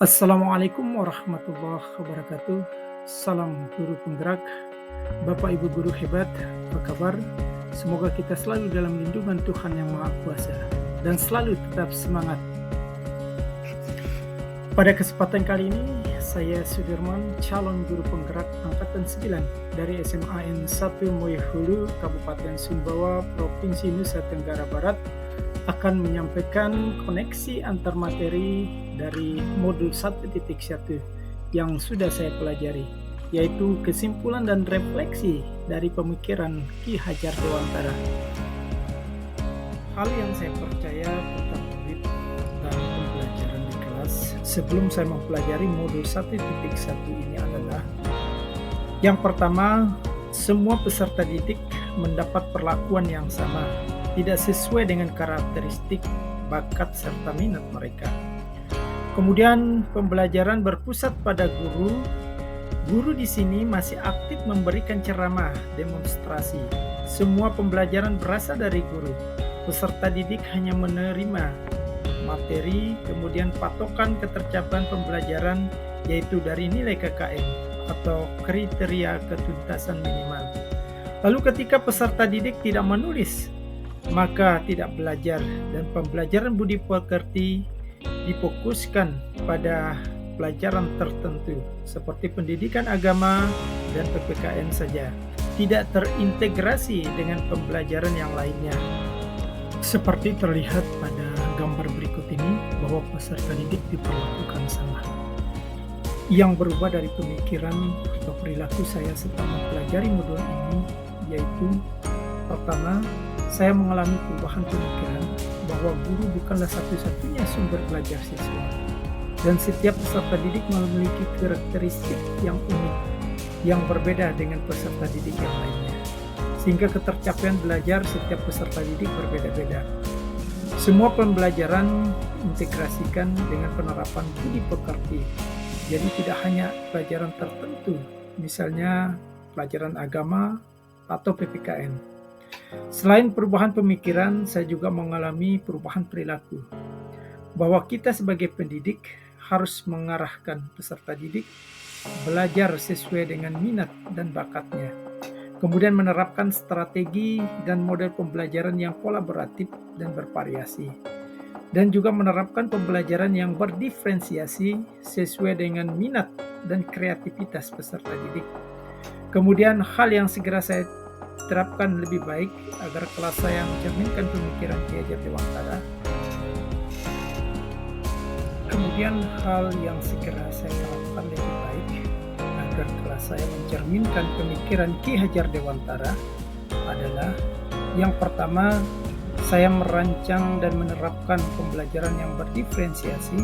Assalamualaikum warahmatullahi wabarakatuh. Salam guru penggerak, Bapak Ibu guru hebat, apa kabar? Semoga kita selalu dalam lindungan Tuhan Yang Maha Kuasa dan selalu tetap semangat. Pada kesempatan kali ini, saya Sudirman, calon guru penggerak angkatan 9 dari SMAN 1 Moyehulu, Kabupaten Sumbawa, Provinsi Nusa Tenggara Barat, akan menyampaikan koneksi antar materi dari modul 1.1 yang sudah saya pelajari, yaitu kesimpulan dan refleksi dari pemikiran Ki Hajar Dewantara. Hal yang saya percaya tentang murid dan pembelajaran di kelas sebelum saya mempelajari modul 1.1 ini adalah: yang pertama, semua peserta didik mendapat perlakuan yang sama, tidak sesuai dengan karakteristik, bakat, serta minat mereka. Kemudian pembelajaran berpusat pada guru. Guru di sini masih aktif memberikan ceramah, demonstrasi. Semua pembelajaran berasal dari guru. Peserta didik hanya menerima materi, kemudian patokan ketercapaian pembelajaran yaitu dari nilai KKM atau kriteria ketuntasan minimal. Lalu ketika peserta didik tidak menulis, maka tidak belajar, dan pembelajaran budi pekerti difokuskan pada pelajaran tertentu seperti pendidikan agama dan PPKN saja, tidak terintegrasi dengan pembelajaran yang lainnya. Seperti terlihat pada gambar berikut ini bahwa peserta didik diperlakukan sama. Yang berubah dari pemikiran atau perilaku saya setelah mempelajari modul ini yaitu: pertama, saya mengalami perubahan pemikiran bahwa guru bukanlah satu-satunya sumber belajar siswa, dan setiap peserta didik memiliki karakteristik yang unik, yang berbeda dengan peserta didik yang lainnya, sehingga ketercapaian belajar setiap peserta didik berbeda-beda. Semua pembelajaran integrasikan dengan penerapan budi pekerti, jadi tidak hanya pelajaran tertentu, misalnya pelajaran agama atau PPKN. Selain perubahan pemikiran, saya juga mengalami perubahan perilaku, bahwa kita sebagai pendidik harus mengarahkan peserta didik belajar sesuai dengan minat dan bakatnya, kemudian menerapkan strategi dan model pembelajaran yang kolaboratif dan bervariasi, dan juga menerapkan pembelajaran yang berdiferensiasi sesuai dengan minat dan kreativitas peserta didik. Kemudian hal yang segera saya terapkan lebih baik agar kelas saya mencerminkan pemikiran Ki Hajar Dewantara. Kemudian hal yang segera saya lakukan lebih baik agar kelas saya mencerminkan pemikiran Ki Hajar Dewantara adalah: yang pertama, saya merancang dan menerapkan pembelajaran yang berdiferensiasi,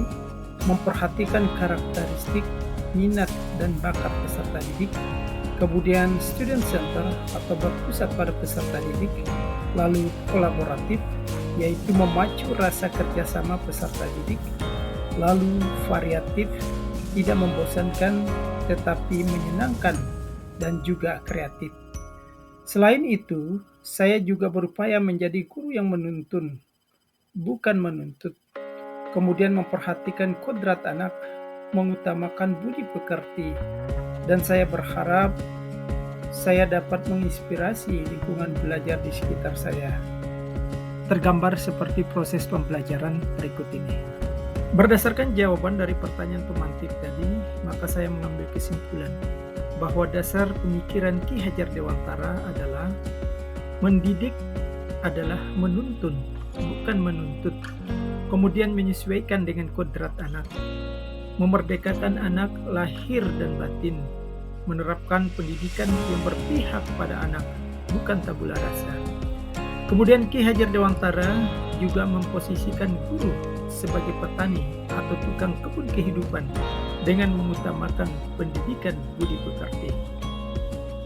memperhatikan karakteristik, minat, dan bakat peserta didik. Kemudian student center atau berpusat pada peserta didik, lalu kolaboratif yaitu memacu rasa kerjasama peserta didik, lalu variatif, tidak membosankan tetapi menyenangkan, dan juga kreatif. Selain itu, saya juga berupaya menjadi guru yang menuntun, bukan menuntut. Kemudian memperhatikan kodrat anak, mengutamakan budi pekerti, dan saya berharap saya dapat menginspirasi lingkungan belajar di sekitar saya. Tergambar seperti proses pembelajaran berikut ini. Berdasarkan jawaban dari pertanyaan pemantik tadi, maka saya mengambil kesimpulan bahwa dasar pemikiran Ki Hajar Dewantara adalah mendidik adalah menuntun, bukan menuntut. Kemudian menyesuaikan dengan kodrat anak, memerdekakan anak lahir dan batin, menerapkan pendidikan yang berpihak pada anak, bukan tabula rasa. Kemudian Ki Hajar Dewantara juga memposisikan guru sebagai petani atau tukang kebun kehidupan dengan mengutamakan pendidikan budi pekerti.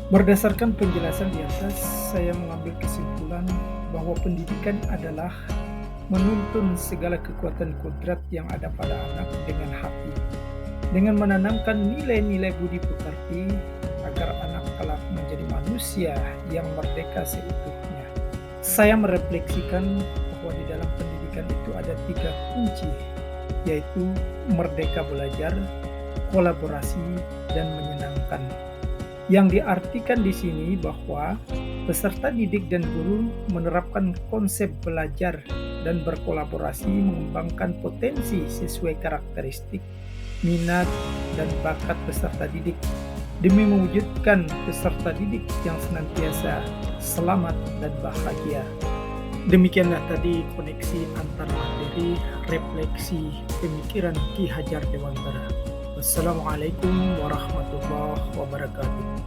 Berdasarkan penjelasan di atas, saya mengambil kesimpulan bahwa pendidikan adalah menuntun segala kekuatan kodrat yang ada pada anak dengan hati, dengan menanamkan nilai-nilai budi pekerti agar anak kelak menjadi manusia yang merdeka seutuhnya. Saya merefleksikan bahwa di dalam pendidikan itu ada 3 kunci yaitu merdeka belajar, kolaborasi, dan menyenangkan. Yang diartikan di sini bahwa peserta didik dan guru menerapkan konsep belajar dan berkolaborasi mengembangkan potensi sesuai karakteristik, minat, dan bakat peserta didik demi mewujudkan peserta didik yang senantiasa selamat dan bahagia. Demikianlah tadi koneksi antar materi, refleksi, pemikiran Ki Hajar Dewantara. Wassalamualaikum warahmatullahi wabarakatuh.